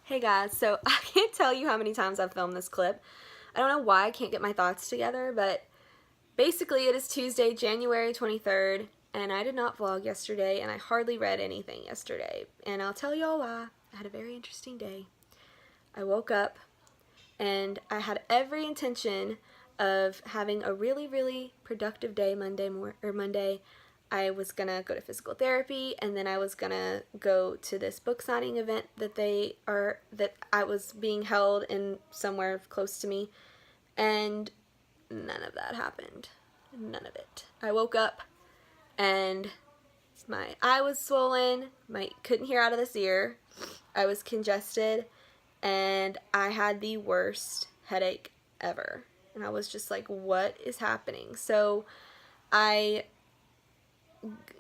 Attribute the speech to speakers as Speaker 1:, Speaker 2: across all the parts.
Speaker 1: Hey guys, so I can't tell you how many times I've filmed this clip. I don't know why I can't get my thoughts together, but basically it is Tuesday, January 23rd, and I did not vlog yesterday, and I hardly read anything yesterday. And I'll tell y'all why. I had a very interesting day. I woke up, and I had every intention of having a really, really productive day Monday. I was gonna go to physical therapy, and then I was gonna go to this book signing event that I was being held in somewhere close to me, and none of that happened. None of it. I woke up and my eye was swollen, couldn't hear out of this ear, I was congested, and I had the worst headache ever. And I was just like, what is happening? So I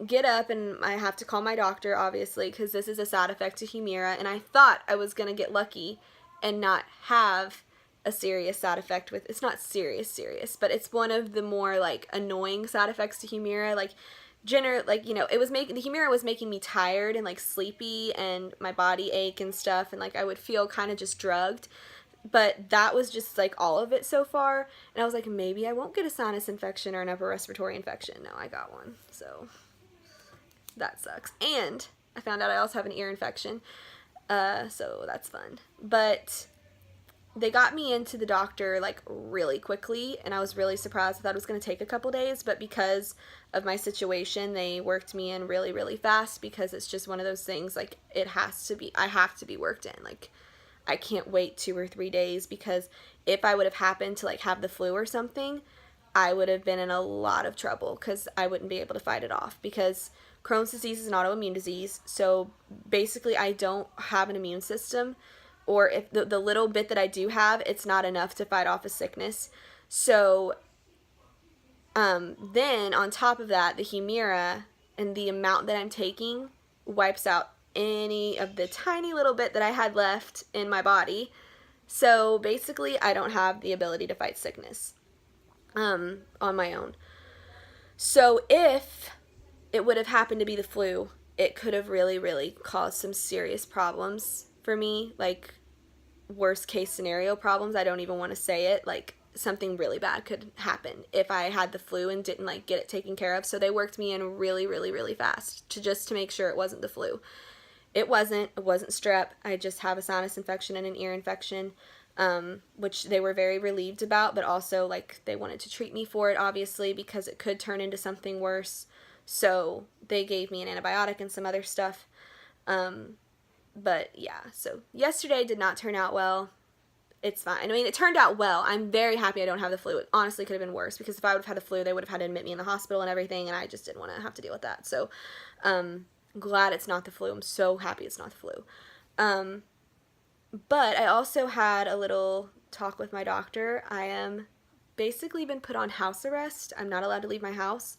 Speaker 1: get up and I have to call my doctor, obviously, because this is a side effect to Humira, and I thought I was going to get lucky and not have a serious side effect with, it's not serious, but it's one of the more, like, annoying side effects to Humira, like, the Humira was making me tired and, like, sleepy, and my body ache and stuff, and, like, I would feel kind of just drugged, but that was just, like, all of it so far, and I was like, maybe I won't get a sinus infection or an upper respiratory infection. No, I got one, so that sucks. And I found out I also have an ear infection, so that's fun. But they got me into the doctor, like, really quickly, and I was really surprised. I thought it was going to take a couple days, but because of my situation, they worked me in really, really fast, because it's just one of those things, like, I have to be worked in, like, I can't wait 2 or 3 days, because if I would have happened to, like, have the flu or something, I would have been in a lot of trouble, because I wouldn't be able to fight it off, because Crohn's disease is an autoimmune disease, so basically I don't have an immune system, or if the little bit that I do have, it's not enough to fight off a sickness. So then on top of that, the Humira and the amount that I'm taking wipes out any of the tiny little bit that I had left in my body. So basically I don't have the ability to fight sickness on my own. So if it would have happened to be the flu, it could have really, really caused some serious problems for me, like worst case scenario problems. I don't even want to say it. Like, something really bad could happen if I had the flu and didn't, like, get it taken care of. So they worked me in really, really, really fast to make sure it wasn't the flu. It wasn't strep. I just have a sinus infection and an ear infection, which they were very relieved about, but also, like, they wanted to treat me for it, obviously, because it could turn into something worse. So they gave me an antibiotic and some other stuff. But yeah, so yesterday did not turn out well. It's fine. I mean, it turned out well. I'm very happy I don't have the flu. It honestly could have been worse, because if I would have had the flu, they would have had to admit me in the hospital and everything, and I just didn't want to have to deal with that. So, glad it's not the flu. I'm so happy it's not the flu. But I also had a little talk with my doctor. I am basically been put on house arrest. I'm not allowed to leave my house.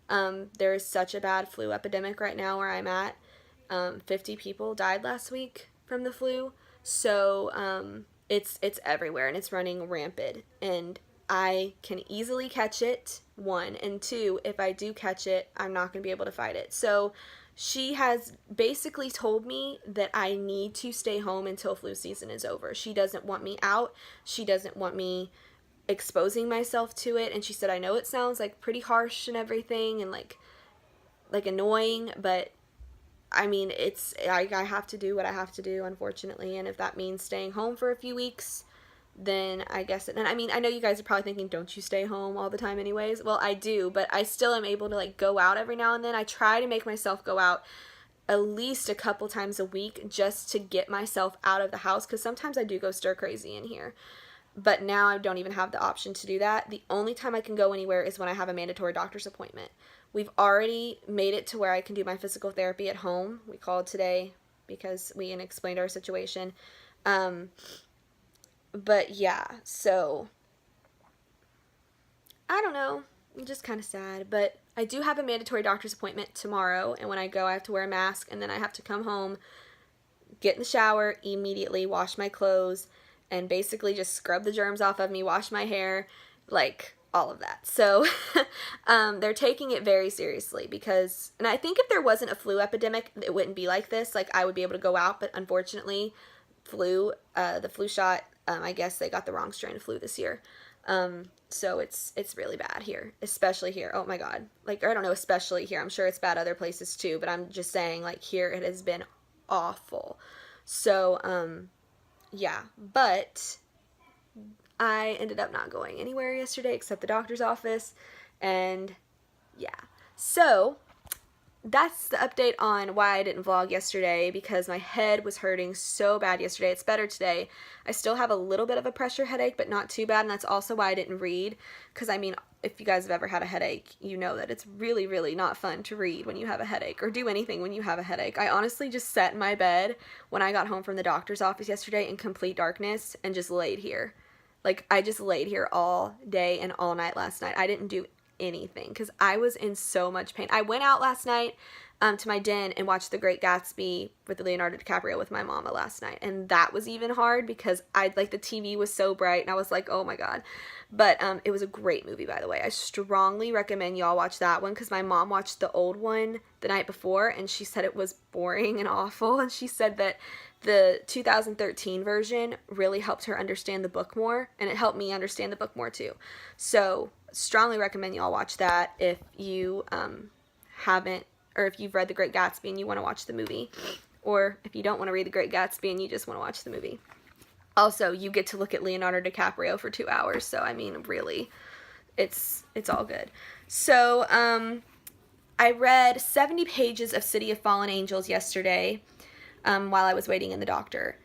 Speaker 1: There is such a bad flu epidemic right now where I'm at. 50 people died last week from the flu, so it's everywhere, and it's running rampant, and I can easily catch it, 1, and 2, if I do catch it, I'm not going to be able to fight it. So she has basically told me that I need to stay home until flu season is over. She doesn't want me out. She doesn't want me exposing myself to it, and she said, I know it sounds, like, pretty harsh and everything, and like annoying, but I mean, I have to do what I have to do, unfortunately, and if that means staying home for a few weeks, then I guess and I mean, I know you guys are probably thinking, don't you stay home all the time anyways? Well, I do, but I still am able to, like, go out every now and then. I try to make myself go out at least a couple times a week just to get myself out of the house, because sometimes I do go stir crazy in here. But now I don't even have the option to do that. The only time I can go anywhere is when I have a mandatory doctor's appointment. We've already made it to where I can do my physical therapy at home. We called today because we explained our situation. But yeah, so I don't know. I'm just kind of sad. But I do have a mandatory doctor's appointment tomorrow. And when I go, I have to wear a mask. And then I have to come home, get in the shower, immediately wash my clothes, and basically just scrub the germs off of me, wash my hair, like, all of that. So they're taking it very seriously, because, and I think if there wasn't a flu epidemic, it wouldn't be like this. Like, I would be able to go out, but unfortunately flu, the flu shot. I guess they got the wrong strain of flu this year. So it's really bad here, especially here. Oh my God. Like, or I don't know, especially here. I'm sure it's bad other places too, but I'm just saying, like, here it has been awful. So, yeah, but I ended up not going anywhere yesterday except the doctor's office, and yeah. So, that's the update on why I didn't vlog yesterday, because my head was hurting so bad yesterday. It's better today. I still have a little bit of a pressure headache, but not too bad, and that's also why I didn't read, because I mean, if you guys have ever had a headache, you know that it's really, really not fun to read when you have a headache, or do anything when you have a headache. I honestly just sat in my bed when I got home from the doctor's office yesterday in complete darkness and just laid here. Like, I just laid here all day and all night last night. I didn't do anything because I was in so much pain. I went out last night to my den and watched The Great Gatsby with Leonardo DiCaprio with my mama last night, and that was even hard because the TV was so bright and I was like, oh my God. But it was a great movie, by the way. I strongly recommend y'all watch that one, because my mom watched the old one the night before and she said it was boring and awful, and she said that the 2013 version really helped her understand the book more, and it helped me understand the book more too. So strongly recommend y'all watch that if you haven't, or if you've read The Great Gatsby and you want to watch the movie, or if you don't want to read The Great Gatsby and you just want to watch the movie. Also, you get to look at Leonardo DiCaprio for 2 hours, so I mean, really, it's all good. So I read 70 pages of City of Fallen Angels yesterday while I was waiting in the doctor,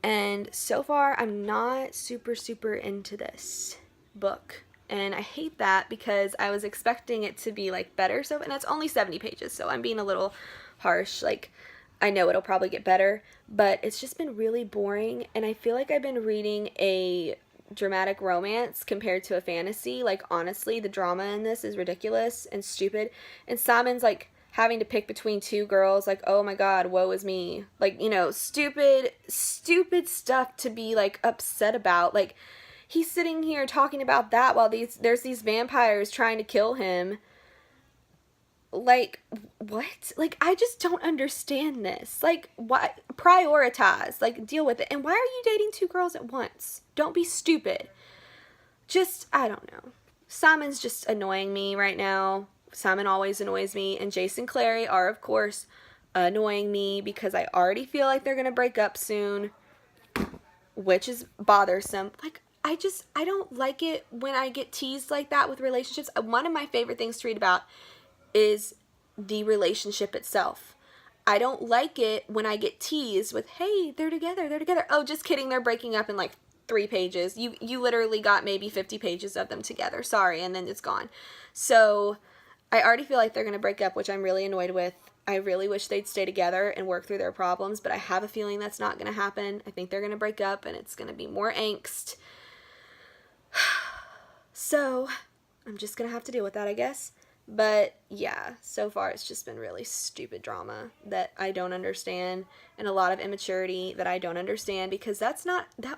Speaker 1: and so far I'm not super into this book. And I hate that because I was expecting it to be like better, and it's only 70 pages, so I'm being a little harsh. Like, I know it'll probably get better, but it's just been really boring, and I feel like I've been reading a dramatic romance compared to a fantasy. Like, honestly, the drama in this is ridiculous and stupid, and Simon's like having to pick between two girls, like, oh my God, woe is me. Like, you know, stupid stuff to be like upset about. Like, he's sitting here talking about that while there's these vampires trying to kill him. Like, what? Like, I just don't understand this. Like, why? Prioritize. Like, deal with it. And why are you dating two girls at once? Don't be stupid. Just, I don't know. Simon's just annoying me right now. Simon always annoys me. And Jason Clary are, of course, annoying me because I already feel like they're going to break up soon, which is bothersome. Like, I don't like it when I get teased like that with relationships. One of my favorite things to read about is the relationship itself. I don't like it when I get teased with, hey, they're together. Oh, just kidding, they're breaking up in like 3 pages. You literally got maybe 50 pages of them together. Sorry, and then it's gone. So I already feel like they're going to break up, which I'm really annoyed with. I really wish they'd stay together and work through their problems, but I have a feeling that's not going to happen. I think they're going to break up, and it's going to be more angst. So I'm just going to have to deal with that, I guess. But yeah, so far it's just been really stupid drama that I don't understand, and a lot of immaturity that I don't understand, because that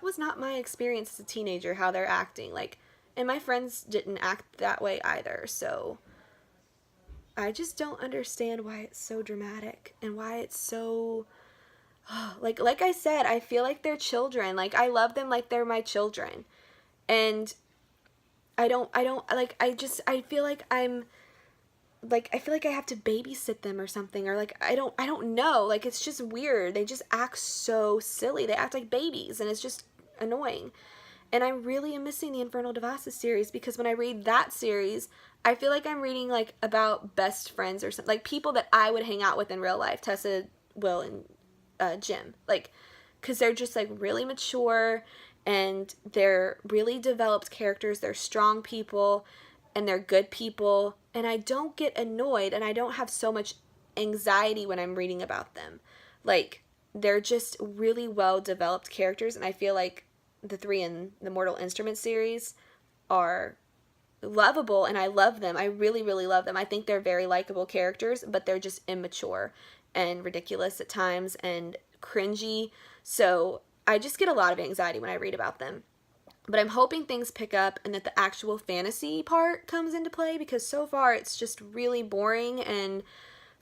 Speaker 1: was not my experience as a teenager, how they're acting. Like, and my friends didn't act that way either. So I just don't understand why it's so dramatic and why it's so like I said, I feel like they're children. Like, I love them like they're my children. And I feel like I feel like I have to babysit them or something, or like I don't know, like, it's just weird. They just act so silly. They act like babies, and it's just annoying. And I really am missing the Infernal Devices series, because when I read that series, I feel like I'm reading like about best friends or something, like people that I would hang out with in real life, Tessa, Will, and Jim, like, because they're just like really mature, and they're really developed characters. They're strong people, and they're good people, and I don't get annoyed, and I don't have so much anxiety when I'm reading about them. Like, they're just really well developed characters, and I feel like the 3 in the Mortal Instruments series are lovable, and I love them. I really, really love them. I think they're very likable characters, but they're just immature and ridiculous at times and cringy. So I just get a lot of anxiety when I read about them. But I'm hoping things pick up and that the actual fantasy part comes into play, because so far it's just really boring and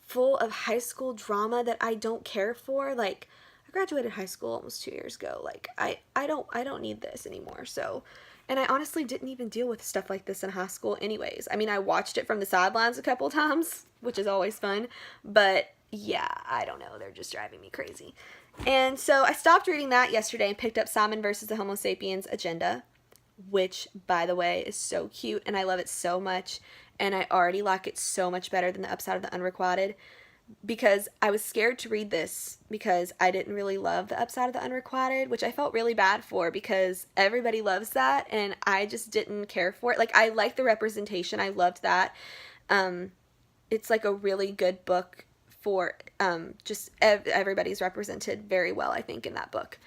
Speaker 1: full of high school drama that I don't care for. Like, I graduated high school almost 2 years ago. Like, I don't need this anymore. So, and I honestly didn't even deal with stuff like this in high school anyways. I mean, I watched it from the sidelines a couple times, which is always fun, but yeah, I don't know. They're just driving me crazy. And so I stopped reading that yesterday and picked up Simon versus the Homo sapiens Agenda, which, by the way, is so cute, and I love it so much, and I already like it so much better than the Upside of the Unrequited, because I was scared to read this because I didn't really love the Upside of the Unrequited, which I felt really bad for because everybody loves that, and I just didn't care for it. Like, I liked the representation. I loved that. It's like a really good book for just everybody's represented very well, I think, in that book.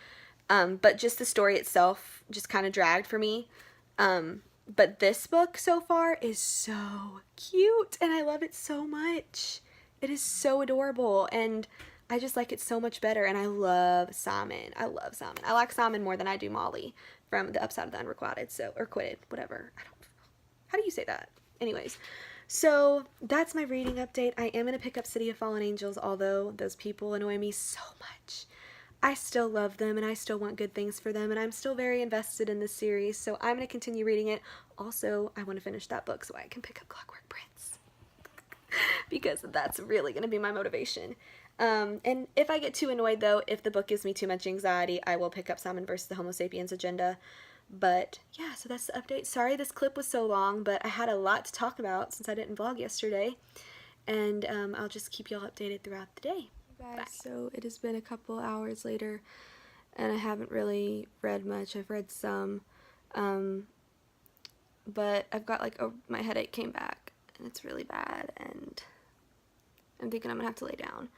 Speaker 1: But just the story itself just kind of dragged for me. But this book so far is so cute, and I love it so much. It is so adorable, and I just like it so much better, and I love Simon. I love Simon. I like Simon more than I do Molly from the Upside of the Unrequited, so, or Quitted, whatever. How do you say that? Anyways, so that's my reading update. I am going to pick up City of Fallen Angels, although those people annoy me so much. I still love them, and I still want good things for them, and I'm still very invested in this series, so I'm going to continue reading it. Also, I want to finish that book so I can pick up Clockwork Prince, because that's really going to be my motivation. And if I get too annoyed, though, if the book gives me too much anxiety, I will pick up Simon versus the Homo sapiens Agenda. But yeah, so that's the update. Sorry this clip was so long, but I had a lot to talk about since I didn't vlog yesterday, and I'll just keep y'all updated throughout the day. Guys, bye. So it has been a couple hours later, and I haven't really read much. I've read some, but I've got like my headache came back, and it's really bad, and I'm thinking I'm gonna have to lay down.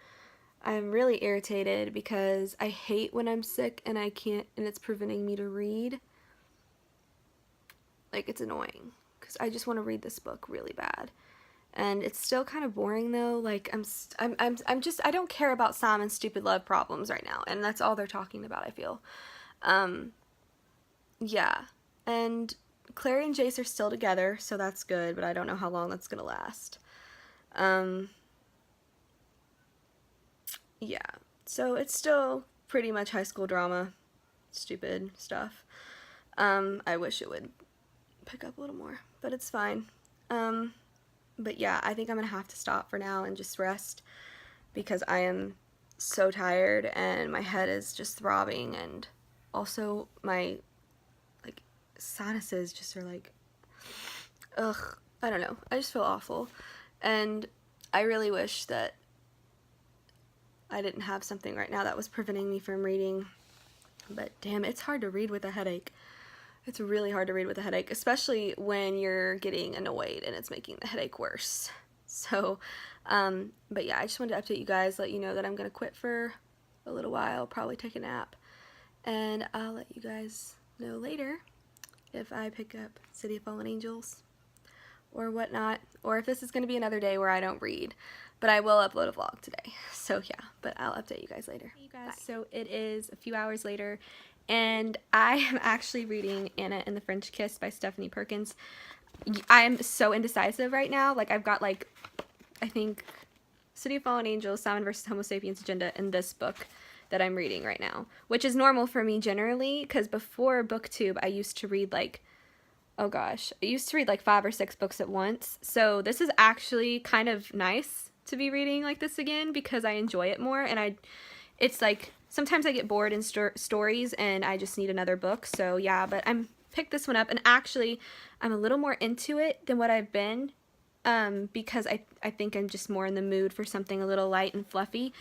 Speaker 1: I'm really irritated because I hate when I'm sick and I can't, and it's preventing me to read. Like, it's annoying because I just want to read this book really bad. And it's still kind of boring though. Like, I don't care about Simon's stupid love problems right now, and that's all they're talking about, I feel. Yeah. And Clary and Jace are still together, so that's good, but I don't know how long that's gonna last. Yeah. So it's still pretty much high school drama. Stupid stuff. I wish it would pick up a little more, but it's fine. But yeah, I think I'm gonna have to stop for now and just rest because I am so tired and my head is just throbbing, and also my like sinuses just are like, ugh, I don't know. I just feel awful, and I really wish that I didn't have something right now that was preventing me from reading, but damn, it's hard to read with a headache. It's really hard to read with a headache, especially when you're getting annoyed and it's making the headache worse. So, but yeah, I just wanted to update you guys, let you know that I'm going to quit for a little while, probably take a nap, and I'll let you guys know later if I pick up City of Fallen Angels or whatnot, or if this is going to be another day where I don't read, but I will upload a vlog today. So yeah, but I'll update you guys later. Hey you guys, bye. So it is a few hours later, and I am actually reading Anna and the French Kiss by Stephanie Perkins. I'm so indecisive right now. Like, I've got, like, I think City of Fallen Angels, Simon versus Homo sapiens Agenda, and this book that I'm reading right now, which is normal for me generally, because before BookTube, I used to read, like, oh gosh, I used to read, like, 5 or 6 books at once. So this is actually kind of nice to be reading like this again because I enjoy it more, and it's like, sometimes I get bored in stories and I just need another book, so yeah, but I'm picked this one up, and actually I'm a little more into it than what I've been, because I think I'm just more in the mood for something a little light and fluffy.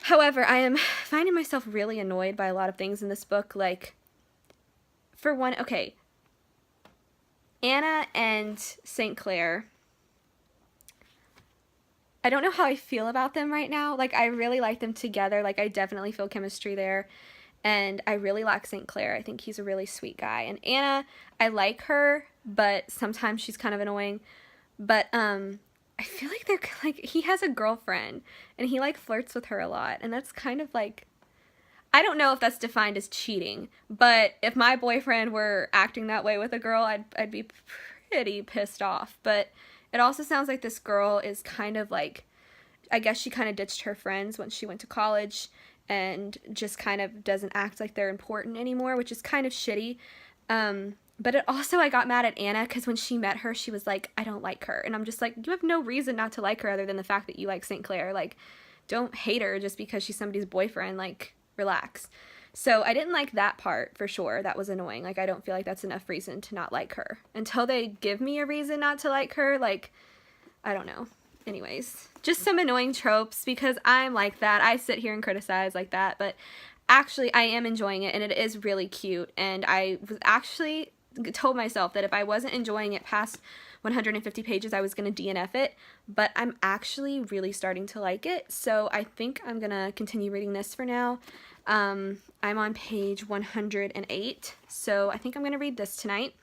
Speaker 1: However, I am finding myself really annoyed by a lot of things in this book, like, for one, okay, Anna and St. Clair, I don't know how I feel about them right now. Like, I really like them together. Like, I definitely feel chemistry there. And I really like St. Clair. I think he's a really sweet guy. And Anna, I like her, but sometimes she's kind of annoying. But, I feel like they're, like, he has a girlfriend, and he, like, flirts with her a lot. And that's kind of, like, I don't know if that's defined as cheating. But if my boyfriend were acting that way with a girl, I'd be pretty pissed off. But it also sounds like this girl is kind of like, I guess she kind of ditched her friends once she went to college, and just kind of doesn't act like they're important anymore, which is kind of shitty. But it also, I got mad at Anna because when she met her, she was like, I don't like her. And I'm just like, you have no reason not to like her other than the fact that you like St. Clair. Like, don't hate her just because she's somebody's boyfriend. Like, relax. So I didn't like that part for sure. That was annoying. Like, I don't feel like that's enough reason to not like her. Until they give me a reason not to like her, like, I don't know. Anyways, just some annoying tropes because I'm like that. I sit here and criticize like that, but actually I am enjoying it and it is really cute. And I was actually told myself that if I wasn't enjoying it past 150 pages, I was going to DNF it, but I'm actually really starting to like it. So I think I'm going to continue reading this for now. I'm on page 108, so I think I'm going to read this tonight.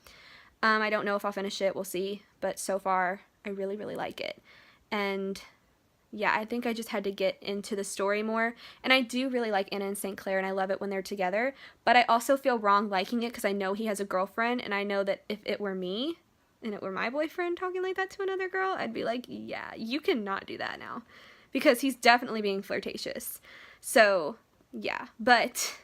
Speaker 1: I don't know if I'll finish it, we'll see, but so far I really, really like it. And yeah, I think I just had to get into the story more. And I do really like Anna and St. Clair, and I love it when they're together. But I also feel wrong liking it because I know he has a girlfriend, and I know that if it were me, and it were my boyfriend talking like that to another girl, I'd be like, yeah, you cannot do that now. Because he's definitely being flirtatious. So, yeah. But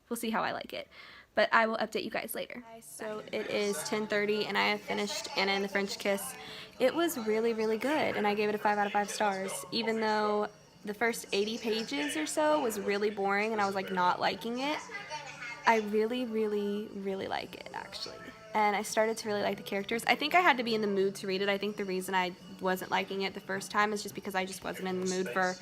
Speaker 1: we'll see how I like it. But I will update you guys later. So it is 10:30 and I have finished Anna and the French Kiss. It was really, really good, and I gave it a 5 out of 5 stars, even though the first 80 pages or so was really boring and I was like not liking it. I really, really, really like it actually. And I started to really like the characters. I think I had to be in the mood to read it. I think the reason I wasn't liking it the first time is just because I just wasn't in the mood for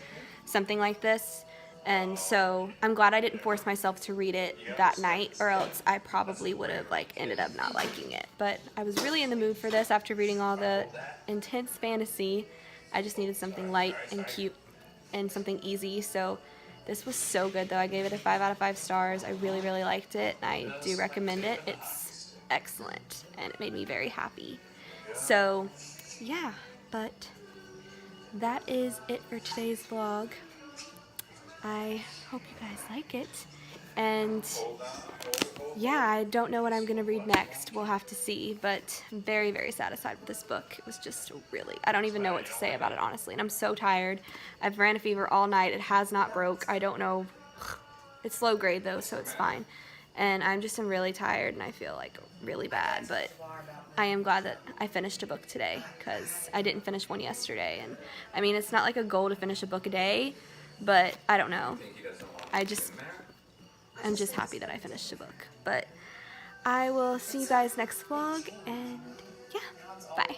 Speaker 1: something like this. And so I'm glad I didn't force myself to read it that night, or else I probably would have like ended up not liking it. But I was really in the mood for this after reading all the intense fantasy. I just needed something light and cute and something easy. So this was so good though. I gave it a 5 out of 5 stars. I really, really liked it. I do recommend it. It's excellent and it made me very happy. So yeah, but that is it for today's vlog. I hope you guys like it, and yeah, I don't know what I'm gonna read next. We'll have to see, but I'm very, very satisfied with this book. It was just really, I don't even know what to say about it, honestly, and I'm so tired. I've ran a fever all night. It has not broke. I don't know. It's low grade though, so it's fine, and I'm really tired and I feel like really bad, but I am glad that I finished a book today because I didn't finish one yesterday. And I mean, it's not like a goal to finish a book a day, but I don't know. I'm just happy that I finished a book. But I will see you guys next vlog, and yeah, bye.